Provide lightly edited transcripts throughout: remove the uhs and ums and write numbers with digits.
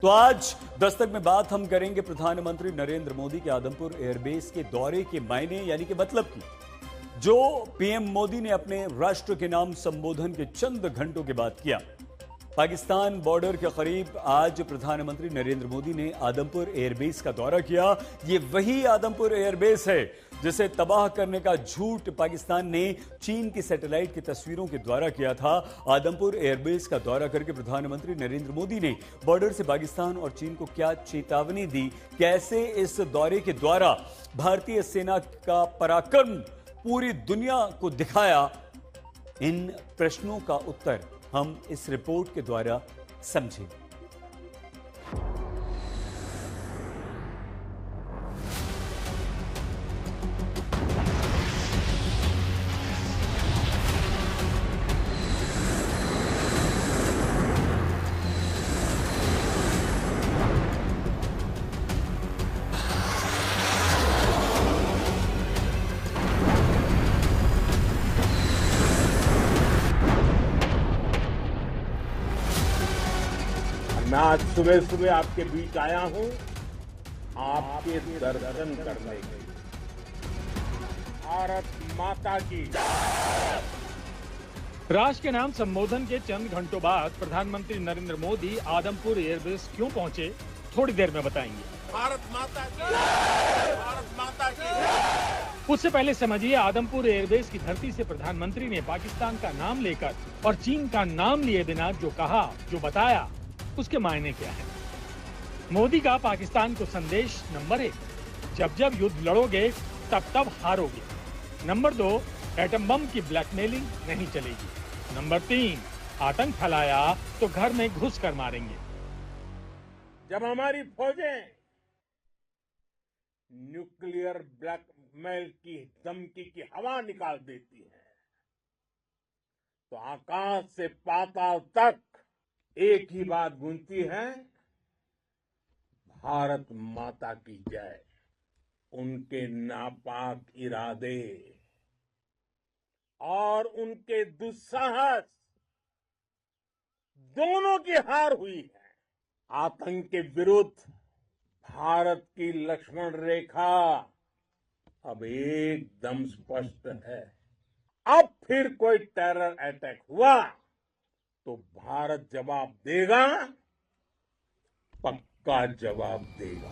तो आज दस्तक में बात हम करेंगे प्रधानमंत्री नरेंद्र मोदी के आदमपुर एयरबेस के दौरे के मायने यानी कि मतलब की। जो पीएम मोदी ने अपने राष्ट्र के नाम संबोधन के चंद घंटों के बाद किया। पाकिस्तान बॉर्डर के करीब आज प्रधानमंत्री नरेंद्र मोदी ने आदमपुर एयरबेस का दौरा किया। ये वही आदमपुर एयरबेस है जिसे तबाह करने का झूठ पाकिस्तान ने चीन की सैटेलाइट की तस्वीरों के द्वारा किया था। आदमपुर एयरबेस का दौरा करके प्रधानमंत्री नरेंद्र मोदी ने बॉर्डर से पाकिस्तान और चीन को क्या चेतावनी दी, कैसे इस दौरे के द्वारा भारतीय सेना का पराक्रम पूरी दुनिया को दिखाया, इन प्रश्नों का उत्तर हम इस रिपोर्ट के द्वारा समझेंगे। मैं आज सुबह सुबह आपके बीच आया हूं आपके दर्शन करने के लिए। भारत माता की। राष्ट्र के नाम संबोधन के चंद घंटों बाद प्रधानमंत्री नरेंद्र मोदी आदमपुर एयरबेस क्यों पहुंचे, थोड़ी देर में बताएंगे। भारत माता की। भारत माता की। उससे पहले समझिए, आदमपुर एयरबेस की धरती से प्रधानमंत्री ने पाकिस्तान का नाम लेकर और चीन का नाम लिए बिना जो कहा, जो बताया, उसके मायने क्या है। मोदी का पाकिस्तान को संदेश नंबर 1, जब जब युद्ध लड़ोगे तब तब हारोगे। नंबर 2, एटम बम की ब्लैकमेलिंग नहीं चलेगी। नंबर 3, आतंक फैलाया तो घर में घुस कर मारेंगे। जब हमारी फौजें न्यूक्लियर ब्लैकमेल की धमकी की हवा निकाल देती है तो आकाश से पाताल तक एक ही बात गूंजती है, भारत माता की जय। उनके नापाक इरादे और उनके दुस्साहस दोनों की हार हुई है। आतंक के विरुद्ध भारत की लक्ष्मण रेखा अब एकदम स्पष्ट है। अब फिर कोई टेरर अटैक हुआ तो भारत जवाब देगा, पक्का जवाब देगा।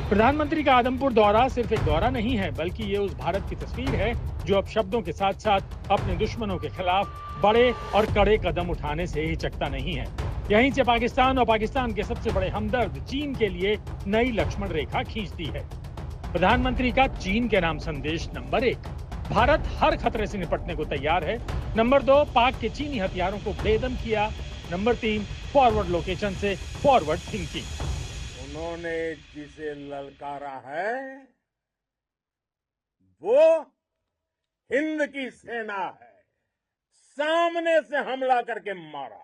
प्रधानमंत्री का आदमपुर दौरा सिर्फ एक दौरा नहीं है, बल्कि ये उस भारत की तस्वीर है जो अब शब्दों के साथ साथ अपने दुश्मनों के खिलाफ बड़े और कड़े कदम उठाने से हिचकता नहीं है। यहीं से पाकिस्तान और पाकिस्तान के सबसे बड़े हमदर्द चीन के लिए नई लक्ष्मण रेखा खींचती है। प्रधानमंत्री का चीन के नाम संदेश नंबर 1, भारत हर खतरे से निपटने को तैयार है। नंबर 2, पाक के चीनी हथियारों को बेदम किया। नंबर 3, फॉरवर्ड लोकेशन से फॉरवर्ड थिंकिंग। उन्होंने जिसे ललकारा है वो हिंद की सेना है। सामने से हमला करके मारा,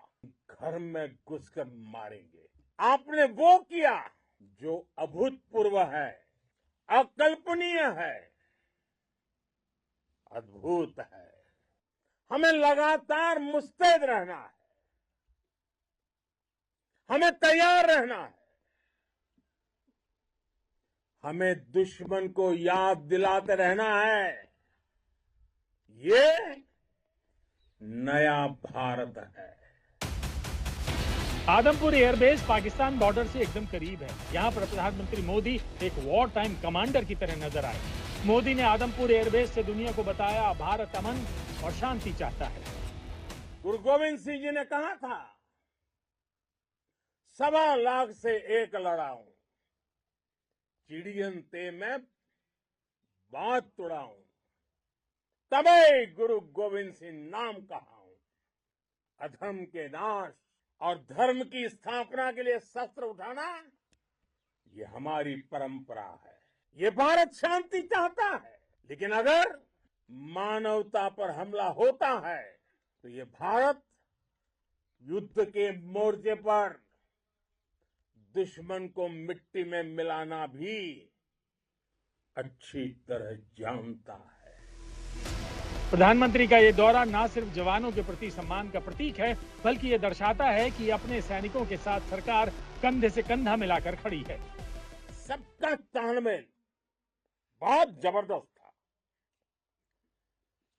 घर में घुसकर मारेंगे। आपने वो किया जो अभूतपूर्व है, अकल्पनीय है, अद्भुत है। हमें लगातार मुस्तैद रहना है, हमें तैयार रहना है। हमें दुश्मन को याद दिलाते रहना है, ये नया भारत है। आदमपुर एयरबेस पाकिस्तान बॉर्डर से एकदम करीब है। यहाँ पर प्रधानमंत्री मोदी एक वॉर टाइम कमांडर की तरह नजर आए। मोदी ने आदमपुर एयरबेस से दुनिया को बताया, भारत अमन और शांति चाहता है। गुरु गोविंद सिंह जी ने कहा था, 1.25 लाख से एक लड़ाऊं, चिड़ियन ते मैं बात तुड़ाऊं, तबे गुरु गोविंद सिंह नाम कहाऊं। अधर्म के नाश और धर्म की स्थापना के लिए शस्त्र उठाना, ये हमारी परंपरा है। ये भारत शांति चाहता है, लेकिन अगर मानवता पर हमला होता है तो ये भारत युद्ध के मोर्चे पर दुश्मन को मिट्टी में मिलाना भी अच्छी तरह जानता है। प्रधानमंत्री का ये दौरा न सिर्फ जवानों के प्रति सम्मान का प्रतीक है, बल्कि ये दर्शाता है कि अपने सैनिकों के साथ सरकार कंधे से कंधा मिलाकर खड़ी है। सबका तालमेल बहुत जबरदस्त था।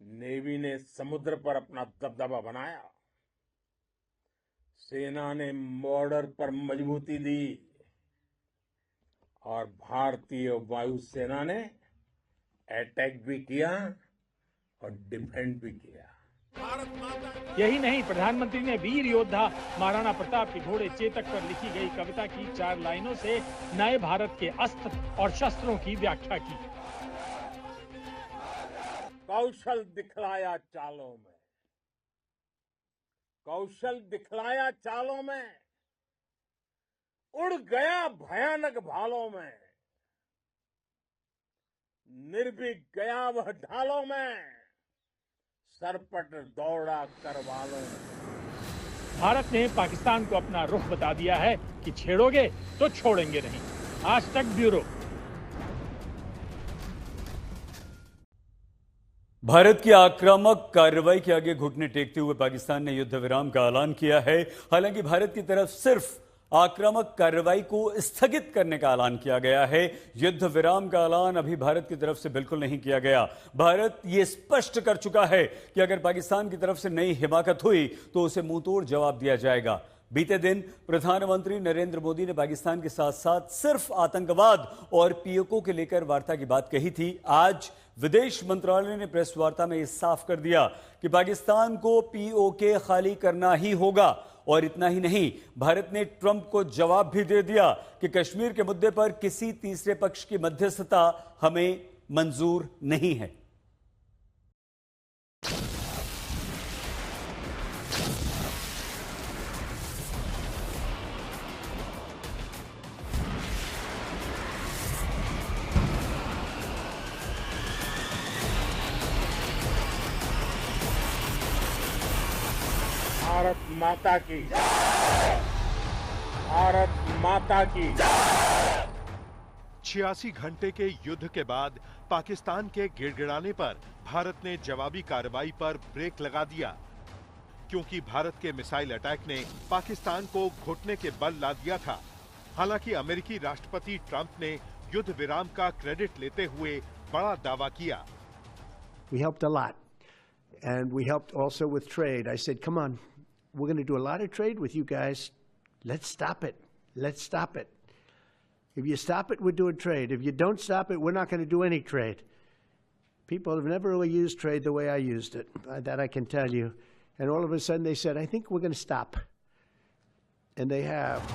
नेवी ने समुद्र पर अपना दबदबा बनाया, सेना ने बॉर्डर पर मजबूती दी और भारतीय वायुसेना ने अटैक भी किया और डिफेंड भी किया। यही नहीं, प्रधानमंत्री ने वीर योद्धा महाराणा प्रताप के घोड़े चेतक पर लिखी गई कविता की 4 लाइनों से नए भारत के अस्त्र और शस्त्रों की व्याख्या की। कौशल दिखलाया चालों में, कौशल दिखलाया चालों में, उड़ गया भयानक भालों में, निर्भीक गया वह ढालों में, सरपट दौड़ा करवालों में। भारत ने पाकिस्तान को अपना रुख बता दिया है कि छेड़ोगे तो छोड़ेंगे नहीं। आज तक ब्यूरो। भारत की आक्रामक कार्रवाई के आगे घुटने टेकते हुए पाकिस्तान ने युद्ध विराम का ऐलान किया है। हालांकि भारत की तरफ सिर्फ आक्रामक कार्रवाई को स्थगित करने का ऐलान किया गया है। युद्ध विराम का ऐलान अभी भारत की तरफ से बिल्कुल नहीं किया गया। भारत यह स्पष्ट कर चुका है कि अगर पाकिस्तान की तरफ से नई हिमाकत हुई तो उसे मुंहतोड़ जवाब दिया जाएगा। बीते दिन प्रधानमंत्री नरेंद्र मोदी ने पाकिस्तान के साथ साथ सिर्फ आतंकवाद और पीओके को लेकर वार्ता की बात कही थी। आज विदेश मंत्रालय ने प्रेस वार्ता में यह साफ कर दिया कि पाकिस्तान को पीओके खाली करना ही होगा। और इतना ही नहीं, भारत ने ट्रंप को जवाब भी दे दिया कि कश्मीर के मुद्दे पर किसी तीसरे पक्ष की मध्यस्थता हमें मंजूर नहीं है। भारत माता की, भारत माता की। 86 घंटे के युद्ध के बाद पाकिस्तान के गिड़गिड़ाने पर भारत ने जवाबी कार्रवाई पर ब्रेक लगा दिया, क्योंकि भारत के मिसाइल अटैक ने पाकिस्तान को घुटने के बल ला दिया था। हालांकि अमेरिकी राष्ट्रपति ट्रंप ने युद्ध विराम का क्रेडिट लेते हुए बड़ा दावा किया। We helped a lot, and we helped also with trade. I said, come on, we're going to do a lot of trade with you guys. Let's stop it. Let's stop it. If you stop it, we're doing trade. If you don't stop it, we're not going to do any trade. People have never really used trade the way I used it. That I can tell you. And all of a sudden they said, I think we're going to stop. And they have.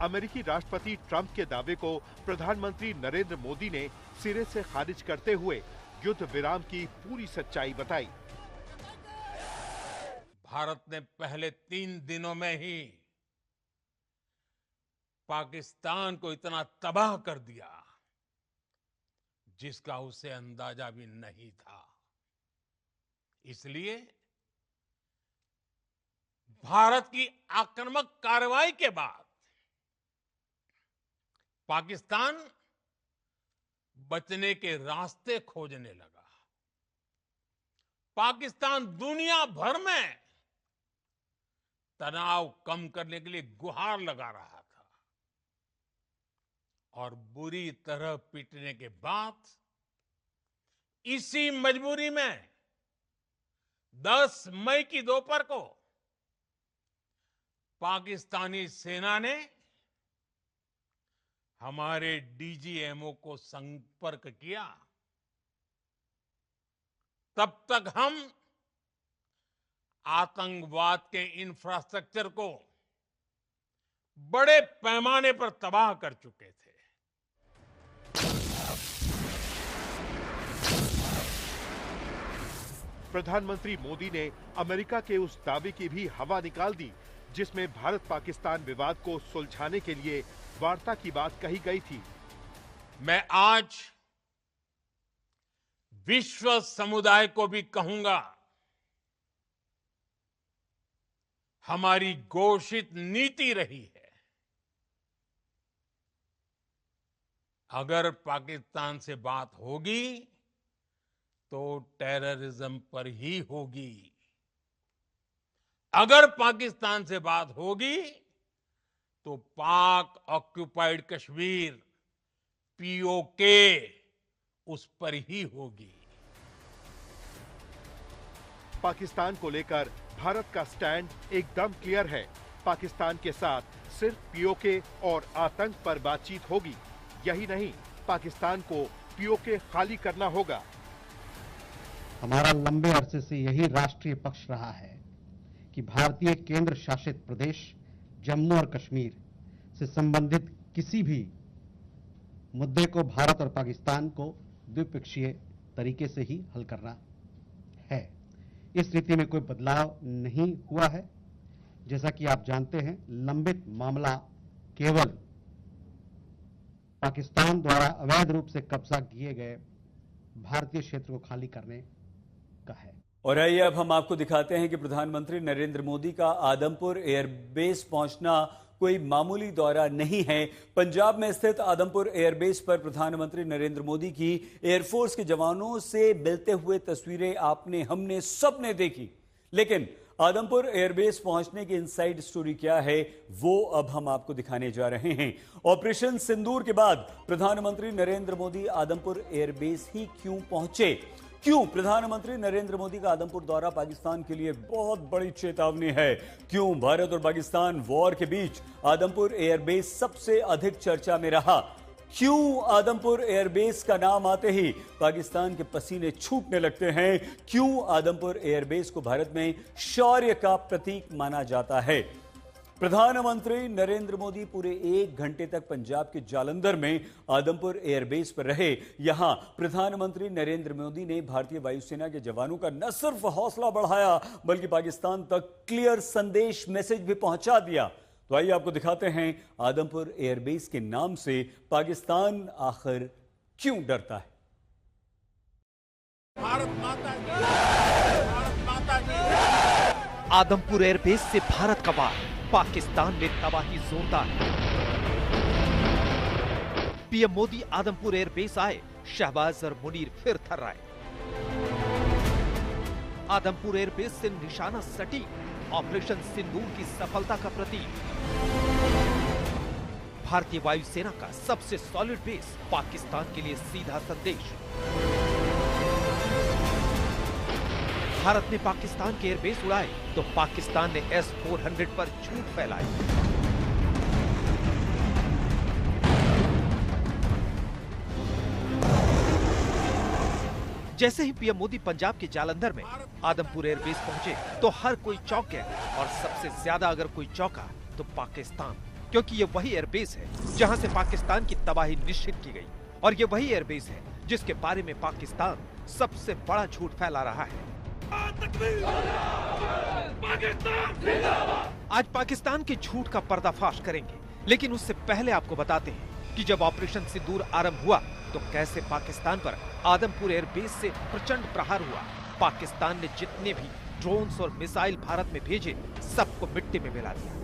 अमेरिकी राष्ट्रपति Trump के दावे को प्रधानमंत्री नरेंद्र मोदी ने सिरे से खारिज करते हुए युद्ध विराम की पूरी सच्चाई बताई। भारत ने पहले 3 दिनों में ही पाकिस्तान को इतना तबाह कर दिया जिसका उसे अंदाजा भी नहीं था। इसलिए भारत की आक्रामक कार्रवाई के बाद पाकिस्तान बचने के रास्ते खोजने लगा। पाकिस्तान दुनिया भर में तनाव कम करने के लिए गुहार लगा रहा था और बुरी तरह पीटने के बाद इसी मजबूरी में 10 मई की दोपहर को पाकिस्तानी सेना ने हमारे डीजीएमओ को संपर्क किया। तब तक हम आतंकवाद के इंफ्रास्ट्रक्चर को बड़े पैमाने पर तबाह कर चुके थे। प्रधानमंत्री मोदी ने अमेरिका के उस दावे की भी हवा निकाल दी जिसमें भारत पाकिस्तान विवाद को सुलझाने के लिए वार्ता की बात कही गई थी। मैं आज विश्व समुदाय को भी कहूंगा, हमारी घोषित नीति रही है, अगर पाकिस्तान से बात होगी तो टेररिज्म पर ही होगी। अगर पाकिस्तान से बात होगी तो पाक ऑक्युपाइड कश्मीर पीओके उस पर ही होगी। पाकिस्तान को लेकर भारत का स्टैंड एकदम क्लियर है। पाकिस्तान के साथ सिर्फ पीओके और आतंक पर बातचीत होगी। यही नहीं, पाकिस्तान को पीओके खाली करना होगा। हमारा लंबे अरसे से यही राष्ट्रीय पक्ष रहा है कि भारतीय केंद्र शासित प्रदेश जम्मू और कश्मीर से संबंधित किसी भी मुद्दे को भारत और पाकिस्तान को द्विपक्षीय तरीके से ही हल करना है। इस नीति में कोई बदलाव नहीं हुआ है। जैसा कि आप जानते हैं, लंबित मामला केवल पाकिस्तान द्वारा अवैध रूप से कब्जा किए गए भारतीय क्षेत्र को खाली करने का है। और आइए अब हम आपको दिखाते हैं कि प्रधानमंत्री नरेंद्र मोदी का आदमपुर एयरबेस पहुंचना कोई मामूली दौरा नहीं है। पंजाब में स्थित आदमपुर एयरबेस पर प्रधानमंत्री नरेंद्र मोदी की एयरफोर्स के जवानों से मिलते हुए तस्वीरें आपने, हमने, सबने देखी। लेकिन आदमपुर एयरबेस पहुंचने की इनसाइड स्टोरी क्या है, वो अब हम आपको दिखाने जा रहे हैं। ऑपरेशन सिंदूर के बाद प्रधानमंत्री नरेंद्र मोदी आदमपुर एयरबेस ही क्यों पहुंचे? क्यों प्रधानमंत्री नरेंद्र मोदी का आदमपुर दौरा पाकिस्तान के लिए बहुत बड़ी चेतावनी है? क्यों भारत और पाकिस्तान वॉर के बीच आदमपुर एयरबेस सबसे अधिक चर्चा में रहा? क्यों आदमपुर एयरबेस का नाम आते ही पाकिस्तान के पसीने छूटने लगते हैं? क्यों आदमपुर एयरबेस को भारत में शौर्य का प्रतीक माना जाता है? प्रधानमंत्री नरेंद्र मोदी पूरे 1 घंटे तक पंजाब के जालंधर में आदमपुर एयरबेस पर रहे। यहां प्रधानमंत्री नरेंद्र मोदी ने भारतीय वायुसेना के जवानों का न सिर्फ हौसला बढ़ाया बल्कि पाकिस्तान तक क्लियर संदेश, मैसेज भी पहुंचा दिया। तो आइए आपको दिखाते हैं आदमपुर एयरबेस के नाम से पाकिस्तान आखिर क्यों डरता है। भारत माता की, भारत माता की। आदमपुर एयरबेस से भारत का वार, पाकिस्तान में तबाही जोरदार। पीएम मोदी आदमपुर एयरबेस आए, शहबाज और मुनीर फिर थर्राए। आदमपुर एयरबेस से निशाना सटीक, ऑपरेशन सिंदूर की सफलता का प्रतीक। भारतीय वायुसेना का सबसे सॉलिड बेस, पाकिस्तान के लिए सीधा संदेश। भारत ने पाकिस्तान के एयरबेस उड़ाए तो पाकिस्तान ने S-400 पर झूठ फैलाए। जैसे ही पीएम मोदी पंजाब के जालंधर में आदमपुर एयरबेस पहुंचे तो हर कोई चौंक गया, और सबसे ज्यादा अगर कोई चौंका तो पाकिस्तान, क्योंकि ये वही एयरबेस है जहां से पाकिस्तान की तबाही निश्चित की गई, और ये वही एयरबेस है जिसके बारे में पाकिस्तान सबसे बड़ा झूठ फैला रहा है। आज पाकिस्तान के झूठ का पर्दाफाश करेंगे, लेकिन उससे पहले आपको बताते हैं कि जब ऑपरेशन सिंदूर आरंभ हुआ तो कैसे पाकिस्तान पर आदमपुर एयरबेस से प्रचंड प्रहार हुआ। पाकिस्तान ने जितने भी ड्रोन्स और मिसाइल भारत में भेजे, सबको मिट्टी में मिला दिया।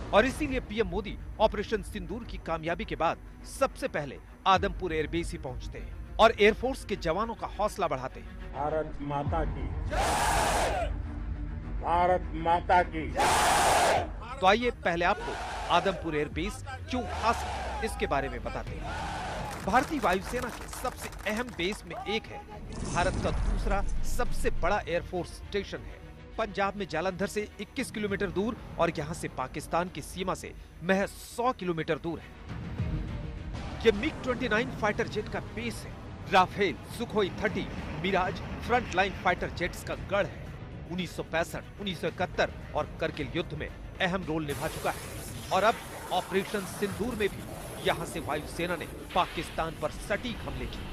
और इसीलिए पीएम मोदी ऑपरेशन सिंदूर की कामयाबी के बाद सबसे पहले आदमपुर एयरबेस ही पहुंचते हैं और एयरफोर्स के जवानों का हौसला बढ़ाते हैं। भारत माता की, भारत माता की। तो आइए पहले आपको आदमपुर एयरबेस क्यों खास है, इसके बारे में बताते हैं। भारतीय वायुसेना के सबसे अहम बेस में एक है, भारत का दूसरा सबसे बड़ा एयरफोर्स स्टेशन है। पंजाब में जालंधर से 21 किलोमीटर दूर और यहां से पाकिस्तान की सीमा से महज 100 किलोमीटर दूर है। ये MiG-29 फाइटर जेट का बेस है। Rafale, Sukhoi 30, Mirage front line fighter jets का गढ़ है। 1965, 1971 और करगिल युद्ध में अहम रोल निभा चुका है, और अब ऑपरेशन सिंदूर में भी यहां से वायुसेना ने पाकिस्तान पर सटीक हमले किए।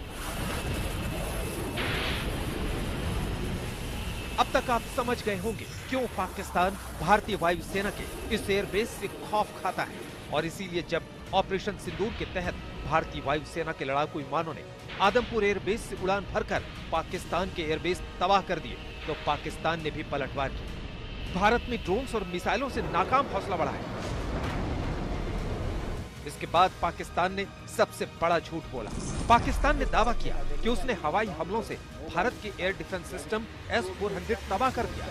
अब तक आप समझ गए होंगे क्यों पाकिस्तान भारतीय वायुसेना के इस एयरबेस से खौफ खाता है, और इसीलिए जब ऑपरेशन सिंदूर के तहत भारतीय वायुसेना के लड़ाकू विमानों ने आदमपुर एयरबेस से उड़ान भरकर पाकिस्तान के एयरबेस तबाह कर दिए तो पाकिस्तान ने भी पलटवार की। भारत में ड्रोन्स और मिसाइलों से नाकाम हौसला बढ़ाया। इसके बाद पाकिस्तान ने सबसे बड़ा झूठ बोला। पाकिस्तान ने दावा किया कि उसने हवाई हमलों से भारत के एयर डिफेंस सिस्टम S-400 तबाह कर दिया।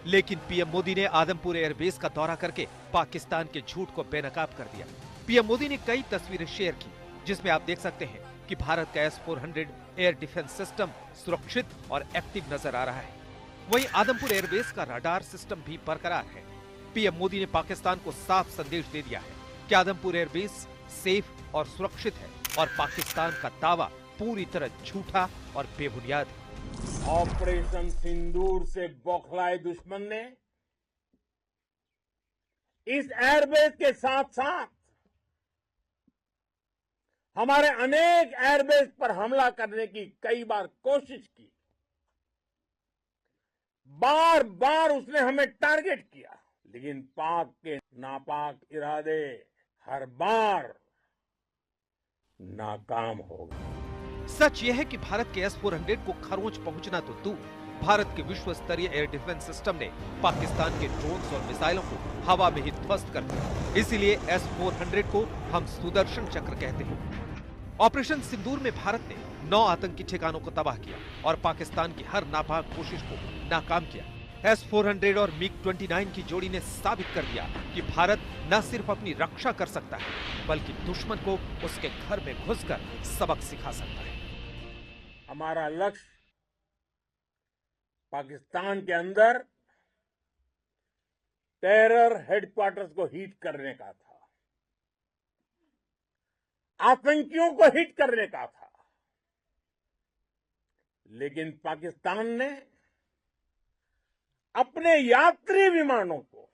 लेकिन पीएम मोदी ने आदमपुर एयरबेस का दौरा करके पाकिस्तान के झूठ को बेनकाब कर दिया। पीएम मोदी ने कई तस्वीरें शेयर की जिसमें आप देख सकते हैं कि भारत का S-400 एयर डिफेंस सिस्टम सुरक्षित और एक्टिव नजर आ रहा है। वहीं आदमपुर एयरबेस का रडार सिस्टम भी बरकरार है। पीएम मोदी ने पाकिस्तान को साफ संदेश दे दिया है कि आदमपुर एयरबेस सेफ और सुरक्षित है और पाकिस्तान का दावा पूरी तरह झूठा और बेबुनियाद है। ऑपरेशन सिंदूर से बौखलाए दुश्मन ने इस एयरबेस के साथ साथ हमारे अनेक एयरबेस पर हमला करने की कई बार कोशिश की। बार बार उसने हमें टारगेट किया, लेकिन पाक के नापाक इरादे हर बार नाकाम हो गए। सच यह है कि भारत के S-400 को खरोंच पहुंचना तो दूर, भारत के विश्व स्तरीय एयर डिफेंस सिस्टम ने पाकिस्तान के ड्रोन्स और मिसाइलों को हवा में ही ध्वस्त कर दिया। इसीलिए S-400 को हम सुदर्शन चक्र कहते हैं। ऑपरेशन सिंदूर में भारत ने 9 आतंकी ठिकानों को तबाह किया और पाकिस्तान की हर नापाक कोशिश को नाकाम किया। S-400 और MiG-29 की जोड़ी ने साबित कर दिया कि भारत न सिर्फ अपनी रक्षा कर सकता है बल्कि दुश्मन को उसके घर में घुसकर सबक सिखा सकता है। हमारा लक्ष्य पाकिस्तान के अंदर टेरर हेडक्वार्टर्स को हिट करने का था, आतंकियों को हिट करने का था, लेकिन पाकिस्तान ने अपने यात्री विमानों को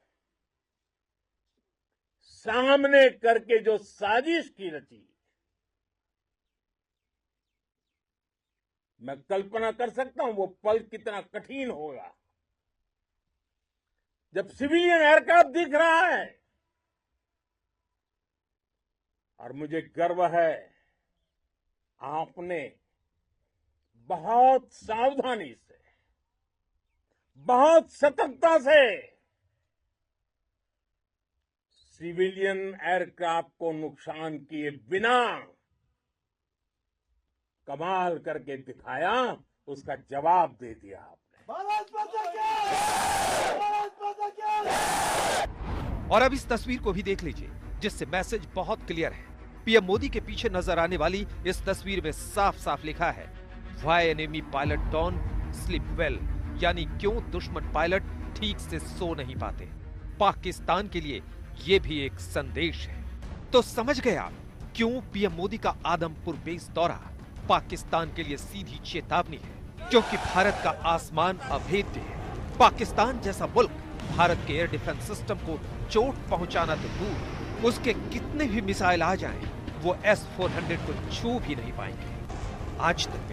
सामने करके जो साजिश की रची, मैं कल्पना कर सकता हूं वो पल कितना कठिन होगा जब सिविलियन एयरक्राफ्ट दिख रहा है। और मुझे गर्व है आपने बहुत सावधानी से, बहुत सतर्कता से सिविलियन एयरक्राफ्ट को नुकसान किए बिना कमाल करके दिखाया, उसका जवाब दे दिया आपने। और अब इस तस्वीर को भी देख लीजिए जिससे मैसेज बहुत क्लियर है। पीएम मोदी के पीछे नजर आने वाली इस तस्वीर में साफ साफ लिखा है why enemy pilot don't sleep well, यानी क्यों दुश्मन पायलट ठीक से सो नहीं पाते। पाकिस्तान के लिए ये भी एक संदेश है। तो समझ गए आप क्यों पीएम मोदी का आदमपुर बेस दौरा पाकिस्तान के लिए सीधी चेतावनी है, क्योंकि भारत का आसमान अभेद्य है। पाकिस्तान जैसा मुल्क भारत के एयर डिफेंस सिस्टम को चोट पहुंचाना तो दूर, उसके कितने भी मिसाइल आ जाएं, वो S-400 को छू भी नहीं पाएंगे। आज तक